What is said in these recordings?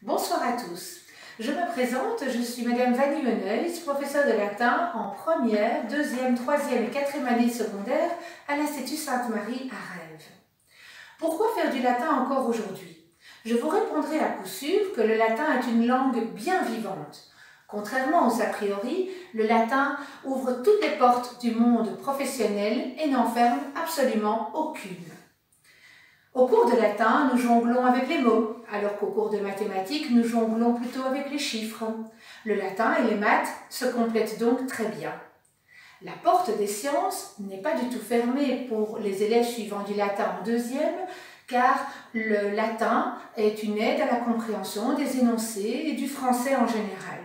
Bonsoir à tous. Je me présente, je suis Madame Vanny Meneus, professeure de latin en première, deuxième, troisième et quatrième année secondaire à l'Institut Sainte-Marie à Rêves. Pourquoi faire du latin encore aujourd'hui? Je vous répondrai à coup sûr que le latin est une langue bien vivante. Contrairement aux a priori, le latin ouvre toutes les portes du monde professionnel et n'en ferme absolument aucune. Au cours de latin, nous jonglons avec les mots, alors qu'au cours de mathématiques, nous jonglons plutôt avec les chiffres. Le latin et les maths se complètent donc très bien. La porte des sciences n'est pas du tout fermée pour les élèves suivant du latin en deuxième, car le latin est une aide à la compréhension des énoncés et du français en général.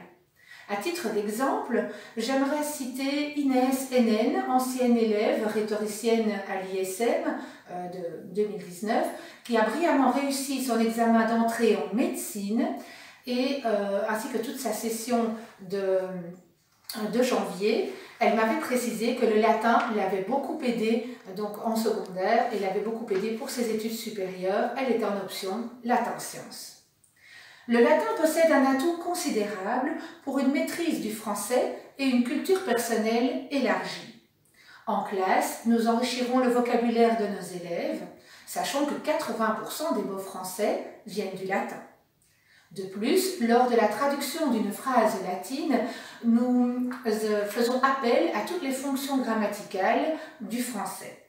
À titre d'exemple, j'aimerais citer Inès Hénen, ancienne élève rhétoricienne à l'ISM de 2019, qui a brillamment réussi son examen d'entrée en médecine ainsi que toute sa session de janvier. Elle m'avait précisé que le latin l'avait beaucoup aidé donc en secondaire et l'avait beaucoup aidé pour ses études supérieures. Elle était en option latin-sciences. Le latin possède un atout considérable pour une maîtrise du français et une culture personnelle élargie. En classe, nous enrichirons le vocabulaire de nos élèves, sachant que 80% des mots français viennent du latin. De plus, lors de la traduction d'une phrase latine, nous faisons appel à toutes les fonctions grammaticales du français.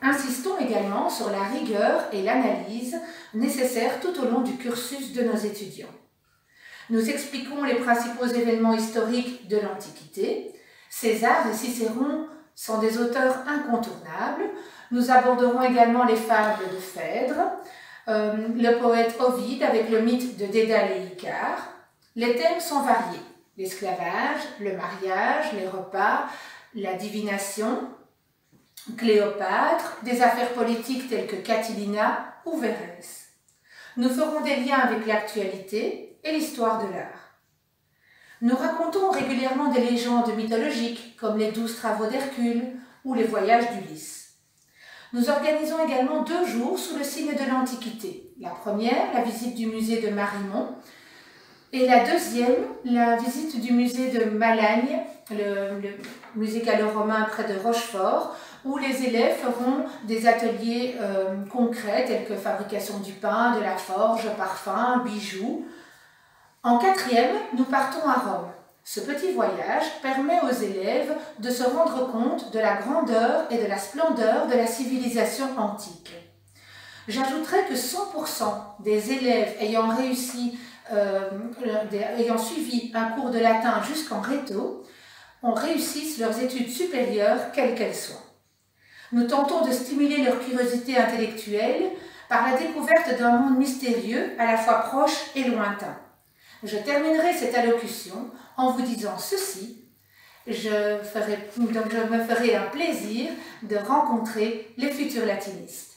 Insistons également sur la rigueur et l'analyse nécessaires tout au long du cursus de nos étudiants. Nous expliquons les principaux événements historiques de l'Antiquité. César et Cicéron sont des auteurs incontournables. Nous aborderons également les fables de Phèdre, le poète Ovide avec le mythe de Dédale et Icare. Les thèmes sont variés: l'esclavage, le mariage, les repas, la divination, Cléopâtre, des affaires politiques telles que Catilina ou Verrès. Nous ferons des liens avec l'actualité et l'histoire de l'art. Nous racontons régulièrement des légendes mythologiques comme les 12 travaux d'Hercule ou les voyages d'Ulysse. Nous organisons également 2 jours sous le signe de l'Antiquité. La première, la visite du musée de Marimont, et la deuxième, la visite du musée de Malagne, le musée gallo-romain près de Rochefort, où les élèves feront des ateliers concrets tels que fabrication du pain, de la forge, parfums, bijoux. En quatrième, nous partons à Rome. Ce petit voyage permet aux élèves de se rendre compte de la grandeur et de la splendeur de la civilisation antique. J'ajouterai que 100% des élèves ayant suivi un cours de latin jusqu'en rhéto réussissent leurs études supérieures, quelles qu'elles soient. Nous tentons de stimuler leur curiosité intellectuelle par la découverte d'un monde mystérieux à la fois proche et lointain. Je terminerai cette allocution en vous disant ceci: je me ferai un plaisir de rencontrer les futurs latinistes.